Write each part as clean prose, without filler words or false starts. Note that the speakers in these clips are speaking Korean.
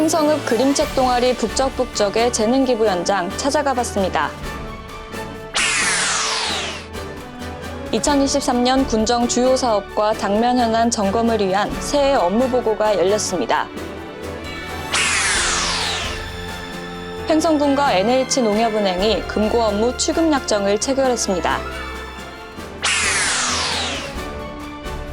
횡성읍 그림책 동아리 북적북적의 재능 기부 현장 찾아가 봤습니다. 2023년 군정 주요 사업과 당면 현안 점검을 위한 새해 업무 보고가 열렸습니다. 횡성군과 NH농협은행이 금고 업무 취급 약정을 체결했습니다.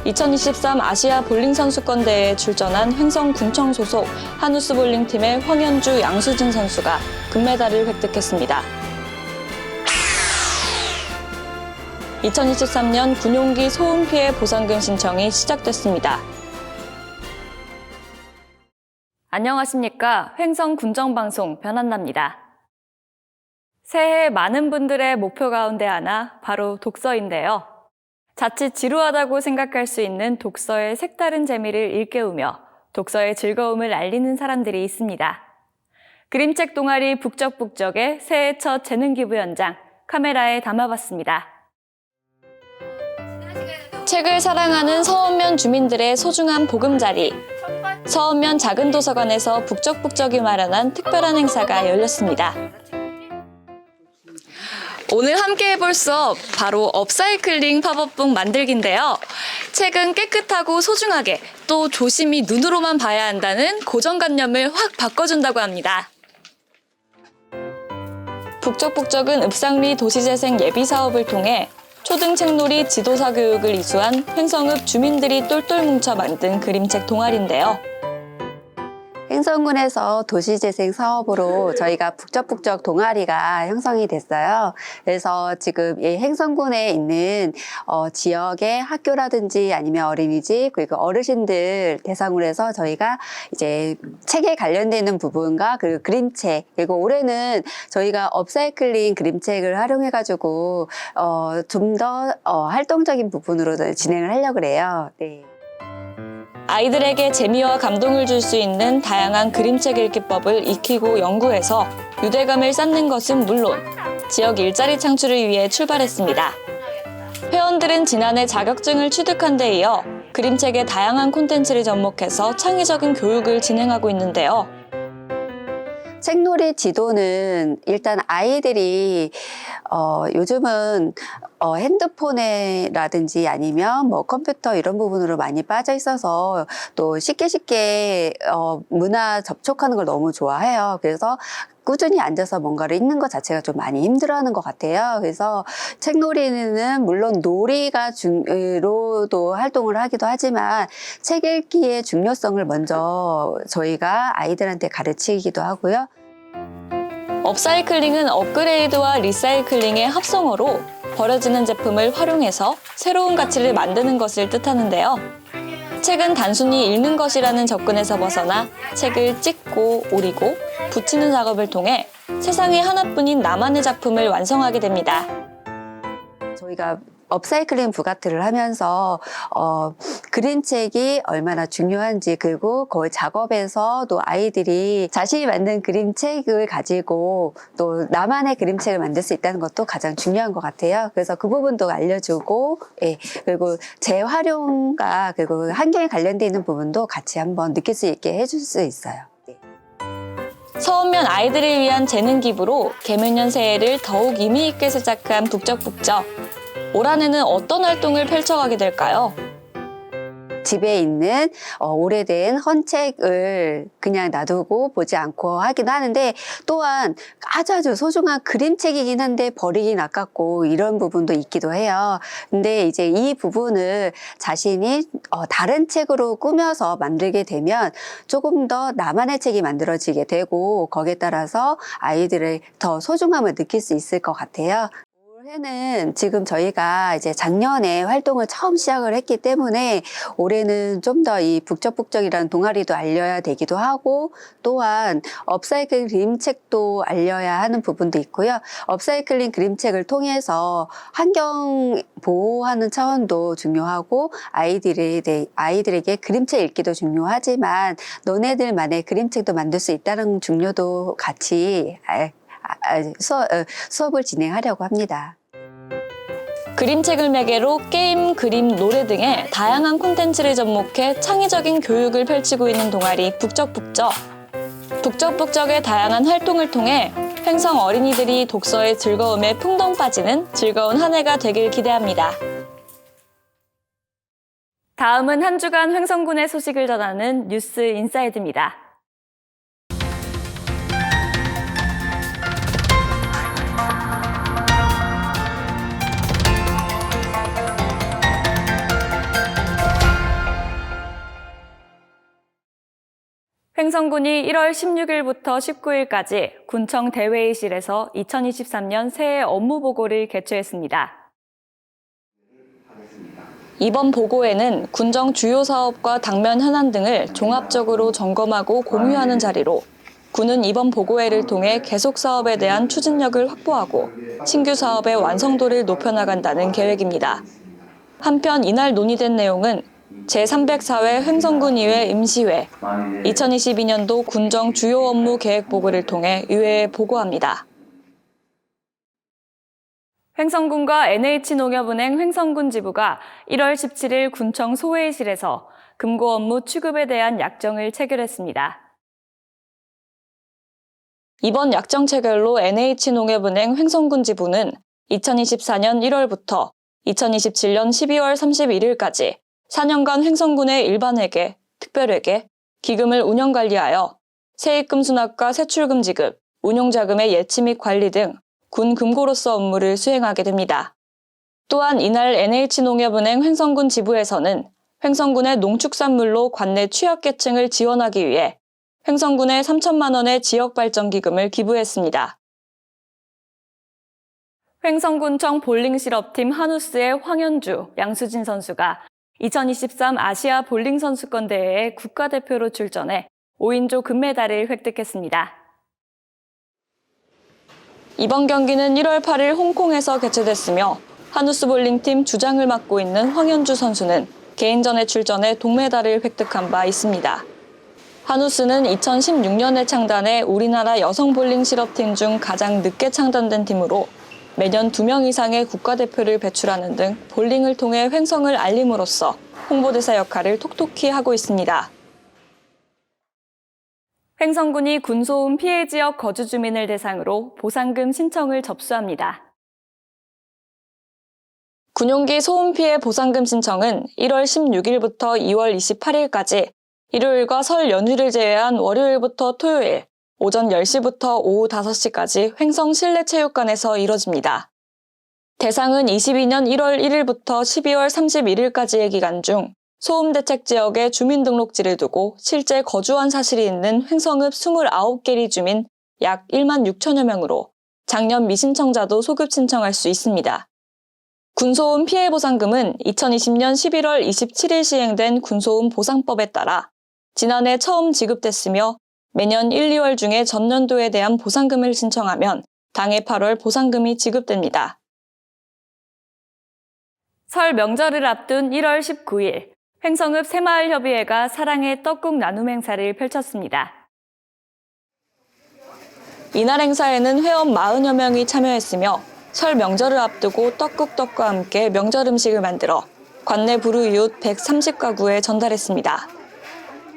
2023 아시아 볼링 선수권 대회에 출전한 횡성군청 소속 한우스 볼링팀의 황현주, 양수진 선수가 금메달을 획득했습니다. 2023년 군용기 소음 피해 보상금 신청이 시작됐습니다. 안녕하십니까. 횡성군정방송 변한나입니다. 새해 많은 분들의 목표 가운데 하나 바로 독서인데요. 자칫 지루하다고 생각할 수 있는 독서의 색다른 재미를 일깨우며 독서의 즐거움을 알리는 사람들이 있습니다. 그림책 동아리 북적북적의 새해 첫 재능 기부 현장 카메라에 담아봤습니다. 책을 사랑하는 서원면 주민들의 소중한 보금자리. 서원면 작은 도서관에서 북적북적이 마련한 특별한 행사가 열렸습니다. 오늘 함께 해볼 수업 바로 업사이클링 팝업북 만들기인데요. 책은 깨끗하고 소중하게 또 조심히 눈으로만 봐야 한다는 고정관념을 확 바꿔준다고 합니다. 북적북적은 읍상리 도시재생 예비사업을 통해 초등 책놀이 지도사 교육을 이수한 횡성읍 주민들이 똘똘 뭉쳐 만든 그림책 동아리인데요. 횡성군에서 도시재생 사업으로 저희가 북적북적 동아리가 형성이 됐어요. 그래서 지금 이 횡성군에 있는 지역의 학교라든지 아니면 어린이집 그리고 어르신들 대상으로 해서 저희가 이제 책에 관련되어 있는 부분과 그리고 그림책 그리고 올해는 저희가 업사이클링 그림책을 활용해가지고 좀 더 활동적인 부분으로 진행을 하려고 그래요. 네. 아이들에게 재미와 감동을 줄 수 있는 다양한 그림책 읽기법을 익히고 연구해서 유대감을 쌓는 것은 물론 지역 일자리 창출을 위해 출발했습니다. 회원들은 지난해 자격증을 취득한 데 이어 그림책의 다양한 콘텐츠를 접목해서 창의적인 교육을 진행하고 있는데요. 책놀이 지도는 일단 아이들이 요즘은 핸드폰에라든지 아니면 뭐 컴퓨터 이런 부분으로 많이 빠져 있어서 또 쉽게 문화 접촉하는 걸 너무 좋아해요. 그래서 꾸준히 앉아서 뭔가를 읽는 것 자체가 좀 많이 힘들어하는 것 같아요. 그래서 책놀이는 물론 놀이가 로도 활동을 하기도 하지만 책 읽기의 중요성을 먼저 저희가 아이들한테 가르치기도 하고요. 업사이클링은 업그레이드와 리사이클링의 합성어로 버려지는 제품을 활용해서 새로운 가치를 만드는 것을 뜻하는데요. 책은 단순히 읽는 것이라는 접근에서 벗어나 책을 찍고 오리고 붙이는 작업을 통해 세상에 하나뿐인 나만의 작품을 완성하게 됩니다. 저희가 업사이클링 부가트를 하면서 그림책이 얼마나 중요한지 그리고 그 작업에서 또 아이들이 자신이 만든 그림책을 가지고 또 나만의 그림책을 만들 수 있다는 것도 가장 중요한 것 같아요. 그래서 그 부분도 알려주고 그리고 재활용과 그리고 환경에 관련되어 있는 부분도 같이 한번 느낄 수 있게 해줄 수 있어요. 서원면 아이들을 위한 재능 기부로 개묘년 새해를 더욱 의미 있게 시작한 북적북적. 올 한해는 어떤 활동을 펼쳐가게 될까요? 집에 있는 오래된 헌책을 그냥 놔두고 보지 않고 하기도 하는데 또한 아주 소중한 그림책이긴 한데 버리긴 아깝고 이런 부분도 있기도 해요. 근데 이제 이 부분을 자신이 다른 책으로 꾸며서 만들게 되면 조금 더 나만의 책이 만들어지게 되고 거기에 따라서 아이들의 더 소중함을 느낄 수 있을 것 같아요. 올해는 지금 저희가 이제 작년에 활동을 처음 시작을 했기 때문에 올해는 좀 더 이 북적북적이라는 동아리도 알려야 되기도 하고 또한 업사이클링 그림책도 알려야 하는 부분도 있고요. 업사이클링 그림책을 통해서 환경 보호하는 차원도 중요하고 아이들에게 그림책 읽기도 중요하지만 너네들만의 그림책도 만들 수 있다는 중요도 같이 수업을 진행하려고 합니다. 그림책을 매개로 게임, 그림, 노래 등의 다양한 콘텐츠를 접목해 창의적인 교육을 펼치고 있는 동아리 북적북적. 북적북적의 다양한 활동을 통해 횡성 어린이들이 독서의 즐거움에 풍덩 빠지는 즐거운 한 해가 되길 기대합니다. 다음은 한 주간 횡성군의 소식을 전하는 뉴스 인사이드입니다. 횡성군이 1월 16일부터 19일까지 군청 대회의실에서 2023년 새해 업무 보고를 개최했습니다. 이번 보고에는 군정 주요 사업과 당면 현안 등을 종합적으로 점검하고 공유하는 자리로 군은 이번 보고회를 통해 계속 사업에 대한 추진력을 확보하고 신규 사업의 완성도를 높여나간다는 계획입니다. 한편 이날 논의된 내용은 제304회 횡성군의회 임시회, 2022년도 군정 주요 업무 계획 보고를 통해 의회에 보고합니다. 횡성군과 NH농협은행 횡성군 지부가 1월 17일 군청 소회의실에서 금고 업무 취급에 대한 약정을 체결했습니다. 이번 약정 체결로 NH농협은행 횡성군 지부는 2024년 1월부터 2027년 12월 31일까지 4년간 횡성군의 일반회계, 특별회계, 기금을 운영관리하여 세입금 수납과 세출금 지급, 운용자금의 예치 및 관리 등 군 금고로서 업무를 수행하게 됩니다. 또한 이날 NH농협은행 횡성군 지부에서는 횡성군의 농축산물로 관내 취약계층을 지원하기 위해 횡성군에 3천만 원의 지역발전기금을 기부했습니다. 횡성군청 볼링 실업팀 한우스의 황현주, 양수진 선수가 2023 아시아 볼링 선수권 대회에 국가대표로 출전해 5인조 금메달을 획득했습니다. 이번 경기는 1월 8일 홍콩에서 개최됐으며 한우스 볼링팀 주장을 맡고 있는 황현주 선수는 개인전에 출전해 동메달을 획득한 바 있습니다. 한우스는 2016년에 창단해 우리나라 여성 볼링 실업팀 중 가장 늦게 창단된 팀으로 매년 2명 이상의 국가대표를 배출하는 등 볼링을 통해 횡성을 알림으로써 홍보대사 역할을 톡톡히 하고 있습니다. 횡성군이 군소음 피해 지역 거주 주민을 대상으로 보상금 신청을 접수합니다. 군용기 소음 피해 보상금 신청은 1월 16일부터 2월 28일까지 일요일과 설 연휴를 제외한 월요일부터 토요일 오전 10시부터 오후 5시까지 횡성 실내체육관에서 이뤄집니다. 대상은 22년 1월 1일부터 12월 31일까지의 기간 중 소음대책 지역에 주민등록지를 두고 실제 거주한 사실이 있는 횡성읍 29개리 주민 약 1만 6천여 명으로 작년 미신청자도 소급 신청할 수 있습니다. 군소음 피해 보상금은 2020년 11월 27일 시행된 군소음 보상법에 따라 지난해 처음 지급됐으며 매년 1, 2월 중에 전년도에 대한 보상금을 신청하면 당해 8월 보상금이 지급됩니다. 설 명절을 앞둔 1월 19일 횡성읍 새마을협의회가 사랑의 떡국 나눔 행사를 펼쳤습니다. 이날 행사에는 회원 40여 명이 참여했으며 설 명절을 앞두고 떡국떡과 함께 명절 음식을 만들어 관내 불우이웃 130가구에 전달했습니다.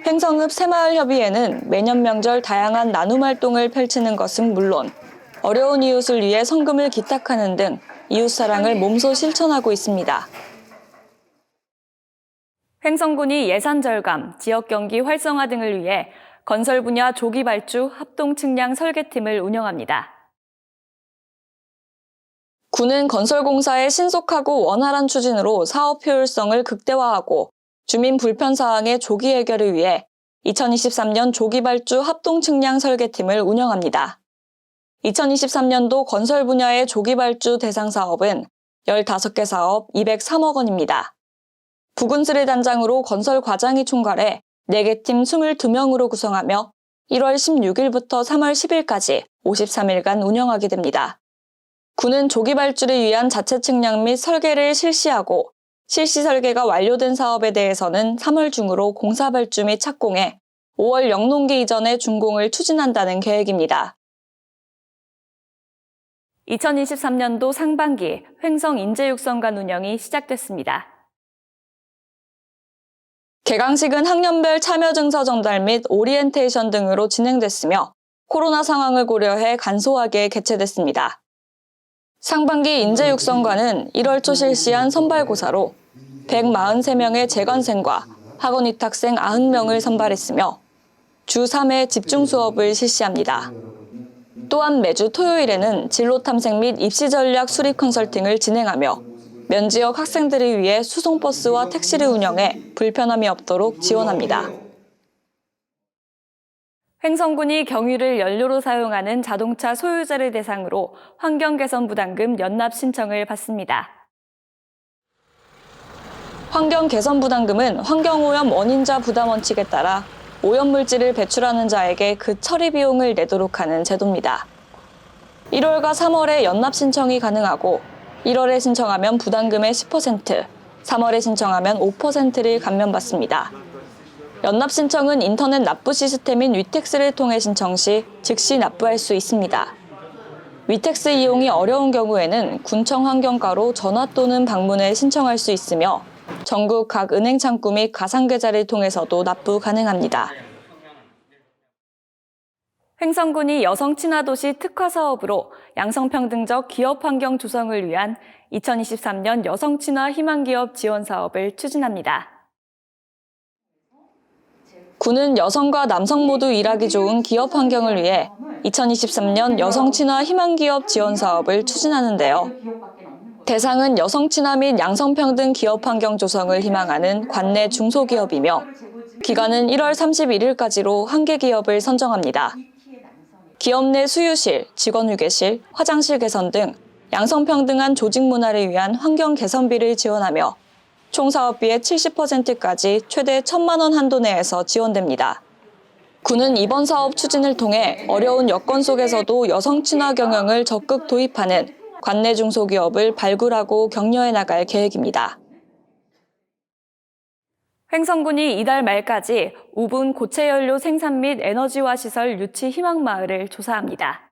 횡성읍 새마을협의회는 매년 명절 다양한 나눔 활동을 펼치는 것은 물론 어려운 이웃을 위해 성금을 기탁하는 등 이웃 사랑을 몸소 실천하고 있습니다. 횡성군이 예산 절감, 지역 경기 활성화 등을 위해 건설 분야 조기 발주 합동 측량 설계팀을 운영합니다. 군은 건설공사의 신속하고 원활한 추진으로 사업 효율성을 극대화하고 주민 불편 사항의 조기 해결을 위해 2023년 조기 발주 합동 측량 설계팀을 운영합니다. 2023년도 건설 분야의 조기 발주 대상 사업은 15개 사업 203억 원입니다. 부군수를 단장으로 건설 과장이 총괄해 4개 팀 22명으로 구성하며 1월 16일부터 3월 10일까지 53일간 운영하게 됩니다. 군은 조기 발주를 위한 자체 측량 및 설계를 실시하고 실시 설계가 완료된 사업에 대해서는 3월 중으로 공사 발주 및 착공해 5월 영농기 이전에 준공을 추진한다는 계획입니다. 2023년도 상반기 횡성 인재육성관 운영이 시작됐습니다. 개강식은 학년별 참여 증서 전달 및 오리엔테이션 등으로 진행됐으며 코로나 상황을 고려해 간소하게 개최됐습니다. 상반기 인재육성과는 1월 초 실시한 선발고사로 143명의 재관생과 학원 위탁생 90명을 선발했으며 주 3회 집중 수업을 실시합니다. 또한 매주 토요일에는 진로 탐색 및 입시 전략 수립 컨설팅을 진행하며 면지역 학생들을 위해 수송버스와 택시를 운영해 불편함이 없도록 지원합니다. 횡성군이 경유를 연료로 사용하는 자동차 소유자를 대상으로 환경개선부담금 연납 신청을 받습니다. 환경개선부담금은 환경오염 원인자 부담 원칙에 따라 오염물질을 배출하는 자에게 그 처리 비용을 내도록 하는 제도입니다. 1월과 3월에 연납 신청이 가능하고 1월에 신청하면 부담금의 10%, 3월에 신청하면 5%를 감면받습니다. 연납 신청은 인터넷 납부 시스템인 위텍스를 통해 신청 시 즉시 납부할 수 있습니다. 위텍스 이용이 어려운 경우에는 군청 환경과로 전화 또는 방문해 신청할 수 있으며 전국 각 은행 창구 및 가상계좌를 통해서도 납부 가능합니다. 횡성군이 여성 친화 도시 특화 사업으로 양성평등적 기업 환경 조성을 위한 2023년 여성 친화 희망기업 지원 사업을 추진합니다. 군은 여성과 남성 모두 일하기 좋은 기업 환경을 위해 2023년 여성 친화 희망기업 지원 사업을 추진하는데요. 대상은 여성 친화 및 양성평등 기업 환경 조성을 희망하는 관내 중소기업이며 기간은 1월 31일까지로 한 개 기업을 선정합니다. 기업 내 수유실, 직원 휴게실, 화장실 개선 등 양성평등한 조직 문화를 위한 환경 개선비를 지원하며 총 사업비의 70%까지 최대 1,000만 원 한도 내에서 지원됩니다. 군은 이번 사업 추진을 통해 어려운 여건 속에서도 여성 친화 경영을 적극 도입하는 관내 중소기업을 발굴하고 격려해 나갈 계획입니다. 횡성군이 이달 말까지 우분 고체연료 생산 및 에너지화 시설 유치 희망마을을 조사합니다.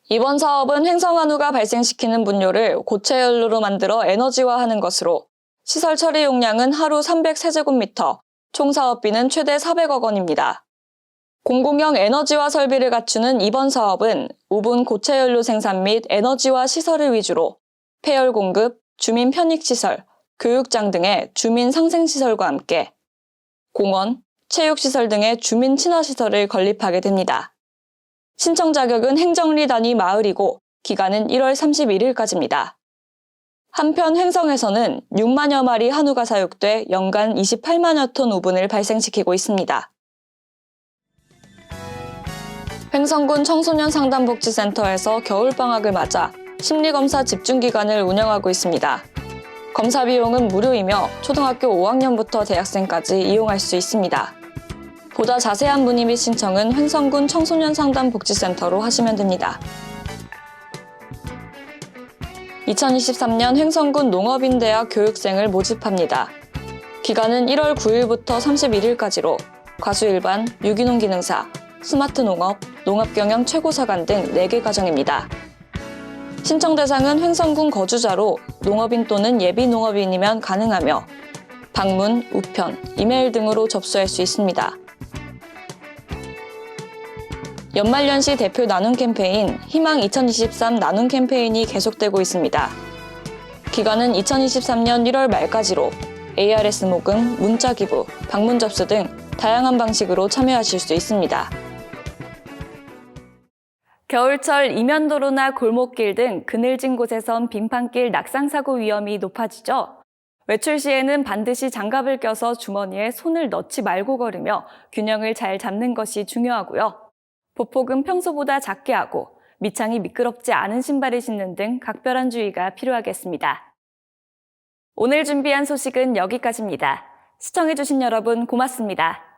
이번 사업은 횡성한우가 발생시키는 분뇨를 고체연료로 만들어 에너지화하는 것으로 시설 처리 용량은 하루 300세제곱미터, 총 사업비는 최대 400억 원입니다. 공공형 에너지화 설비를 갖추는 이번 사업은 우분 고체연료 생산 및 에너지화 시설을 위주로 폐열 공급, 주민 편익시설, 교육장 등의 주민 상생시설과 함께 공원, 체육시설 등의 주민 친화시설을 건립하게 됩니다. 신청 자격은 행정리 단위 마을이고 기간은 1월 31일까지입니다. 한편 횡성에서는 6만여 마리 한우가 사육돼 연간 28만여 톤 우분을 발생시키고 있습니다. 횡성군 청소년 상담복지센터에서 겨울방학을 맞아 심리검사 집중기간을 운영하고 있습니다. 검사 비용은 무료이며 초등학교 5학년부터 대학생까지 이용할 수 있습니다. 보다 자세한 문의 및 신청은 횡성군 청소년 상담복지센터로 하시면 됩니다. 2023년 횡성군 농업인대학 교육생을 모집합니다. 기간은 1월 9일부터 31일까지로 과수일반, 유기농 기능사, 스마트 농업, 농업경영 최고사관 등 4개 과정입니다. 신청 대상은 횡성군 거주자로 농업인 또는 예비 농업인이면 가능하며 방문, 우편, 이메일 등으로 접수할 수 있습니다. 연말연시 대표 나눔 캠페인 희망 2023 나눔 캠페인이 계속되고 있습니다. 기간은 2023년 1월 말까지로 ARS 모금, 문자 기부, 방문 접수 등 다양한 방식으로 참여하실 수 있습니다. 겨울철 이면도로나 골목길 등 그늘진 곳에선 빙판길 낙상사고 위험이 높아지죠. 외출 시에는 반드시 장갑을 껴서 주머니에 손을 넣지 말고 걸으며 균형을 잘 잡는 것이 중요하고요. 보폭은 평소보다 작게 하고 밑창이 미끄럽지 않은 신발을 신는 등 각별한 주의가 필요하겠습니다. 오늘 준비한 소식은 여기까지입니다. 시청해주신 여러분 고맙습니다.